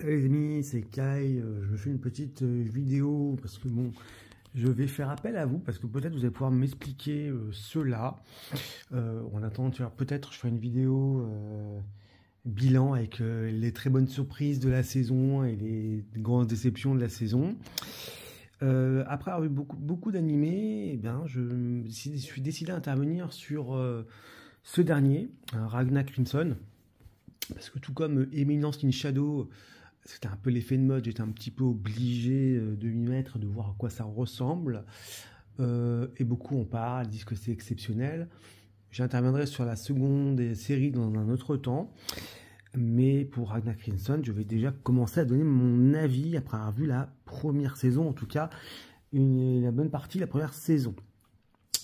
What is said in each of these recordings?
Salut les amis, c'est Kai. Je me fais une petite vidéo parce que bon, je vais faire appel à vous parce que peut-être vous allez pouvoir m'expliquer cela. En attendant, peut-être je ferai une vidéo bilan avec les très bonnes surprises de la saison et les grandes déceptions de la saison. Après avoir vu beaucoup d'animés, eh bien, je suis décidé à intervenir sur ce dernier, Ragnar Crimson. Parce que tout comme Eminence in Shadow, c'était un peu l'effet de mode, j'étais un petit peu obligé de m'y mettre, de voir à quoi ça ressemble. Et beaucoup en parlent, disent que c'est exceptionnel. J'interviendrai sur la seconde série dans un autre temps. Mais pour Ragnar Crimson, je vais déjà commencer à donner mon avis après avoir vu la première saison, en tout cas la bonne partie de la première saison.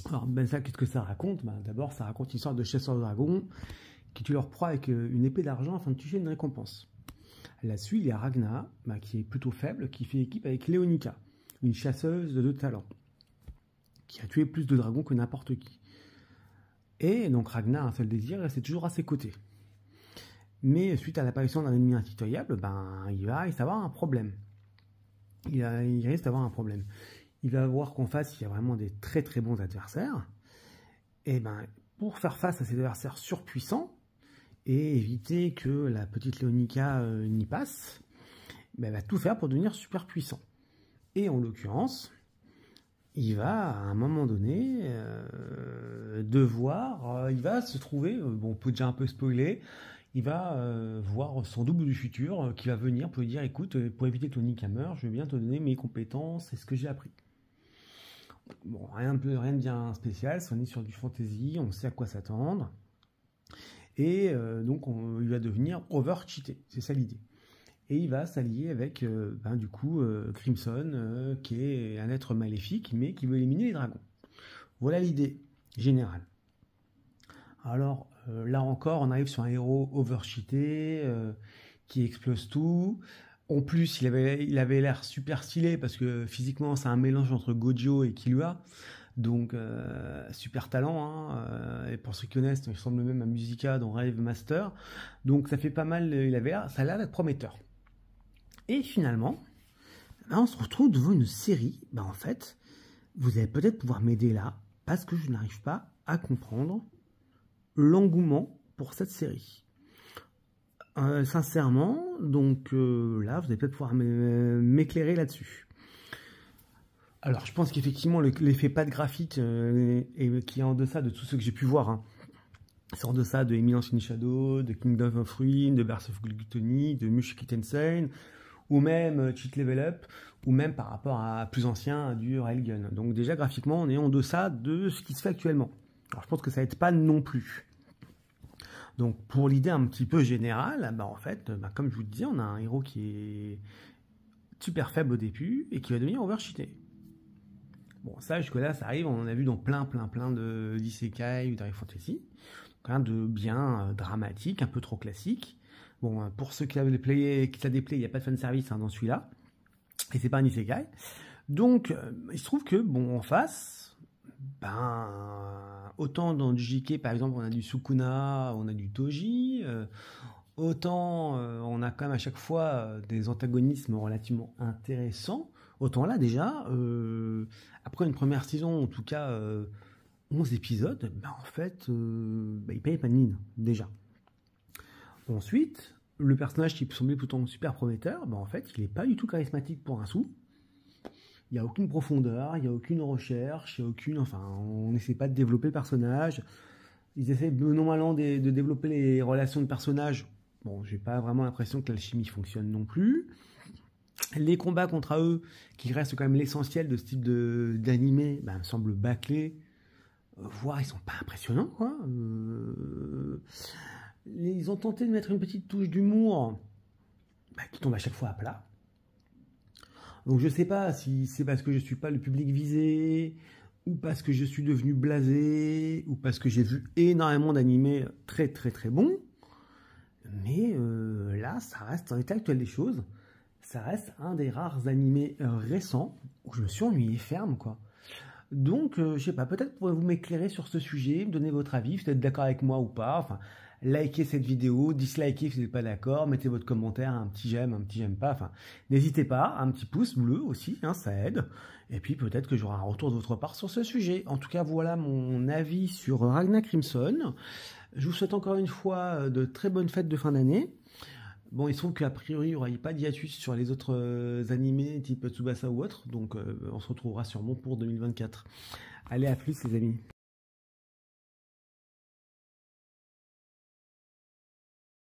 Alors ben ça, qu'est-ce que ça raconte? D'abord, ça raconte l'histoire de chasseurs de dragons qui tue leur proie avec une épée d'argent afin de toucher une récompense. Là-dessus, il y a Ragnar, qui est plutôt faible, qui fait équipe avec Léonica, une chasseuse de talent, qui a tué plus de dragons que n'importe qui. Et donc Ragnar a un seul désir, rester toujours à ses côtés. Mais suite à l'apparition d'un ennemi impitoyable, il risque d'avoir un problème. Il risque d'avoir un problème. Il va voir qu'en face, il y a vraiment des très très bons adversaires. Et pour faire face à ces adversaires surpuissants, et éviter que la petite Léonica n'y passe, elle va tout faire pour devenir super puissant. Et en l'occurrence, il va à un moment donné il va se trouver, on peut déjà un peu spoiler, il va voir son double du futur qui va venir pour lui dire écoute, pour éviter que Léonica meure, je vais bien te donner mes compétences et ce que j'ai appris. Bon, rien de bien spécial, on est sur du fantasy, on sait à quoi s'attendre. Et donc il va devenir over-cheaté, c'est ça l'idée. Et il va s'allier avec Crimson, qui est un être maléfique, mais qui veut éliminer les dragons. Voilà l'idée générale. Alors là encore, on arrive sur un héros over-cheaté, qui explose tout. En plus, il avait l'air super stylé, parce que physiquement, c'est un mélange entre Gojo et Killua. Donc, super talent, et pour ceux qui connaissent, il ressemble même à Musica dans Rave Master. Donc, ça fait pas mal, ça a l'air d'être prometteur. Et finalement, on se retrouve devant une série. En fait, vous allez peut-être pouvoir m'aider là, parce que je n'arrive pas à comprendre l'engouement pour cette série. Sincèrement, donc là, vous allez peut-être pouvoir m'éclairer là-dessus. Alors, je pense qu'effectivement, l'effet patte graphique qui est en deçà de tout ce que j'ai pu voir. C'est en deçà de Eminence in Shadow, de Kingdom of Ruin, de Birth of Gluttony, de Mushoku Tensei, ou même Cheat Level Up, ou même par rapport à plus ancien, du Railgun. Donc déjà, graphiquement, on est en deçà de ce qui se fait actuellement. Alors, je pense que ça n'aide pas non plus. Donc, pour l'idée un petit peu générale, en fait, comme je vous le disais, on a un héros qui est super faible au début et qui va devenir overcheaté. Bon, ça, jusque-là, ça arrive, on en a vu dans plein d'isekai ou d'Harry Fantasy. Donc, rien de bien dramatique, un peu trop classique. Bon, pour ceux qui avaient playé, il n'y a pas de fanservice dans celui-là. Et c'est pas un isekai. Donc, il se trouve que, en face, autant dans du JK, par exemple, on a du Sukuna, on a du Toji, autant on a quand même à chaque fois des antagonismes relativement intéressants. Autant là, déjà, après une première saison, en tout cas 11 épisodes, en fait, il paye pas de mine, déjà. Ensuite, le personnage qui semblait pourtant super prometteur, en fait, il n'est pas du tout charismatique pour un sou. Il n'y a aucune profondeur, il n'y a aucune recherche, on n'essaie pas de développer le personnage. Ils essaient normalement de développer les relations de personnages. Bon, j'ai pas vraiment l'impression que l'alchimie fonctionne non plus. Les combats contre eux, qui restent quand même l'essentiel de ce type d'animé, me semblent bâclés, voire ils sont pas impressionnants, quoi. Ils ont tenté de mettre une petite touche d'humour qui tombe à chaque fois à plat. Donc je sais pas si c'est parce que je suis pas le public visé, ou parce que je suis devenu blasé, ou parce que j'ai vu énormément d'animés très bons. Mais là, ça reste en l'état actuel des choses. Ça reste un des rares animés récents où je me suis ennuyé ferme, quoi. Donc, je sais pas, peut-être pourrez-vous m'éclairer sur ce sujet, me donner votre avis, peut-être d'accord avec moi ou pas. likez cette vidéo, dislikez si vous n'êtes pas d'accord, mettez votre commentaire, un petit j'aime pas, enfin, n'hésitez pas, un petit pouce bleu aussi, hein, ça aide. Et puis peut-être que j'aurai un retour de votre part sur ce sujet. En tout cas, voilà mon avis sur Ragnar Crimson. Je vous souhaite encore une fois de très bonnes fêtes de fin d'année. Bon, il se trouve qu'a priori, il n'y aura pas d'hiatus sur les autres animés type Tsubasa ou autre, donc on se retrouvera sûrement pour 2024. Allez, à plus les amis.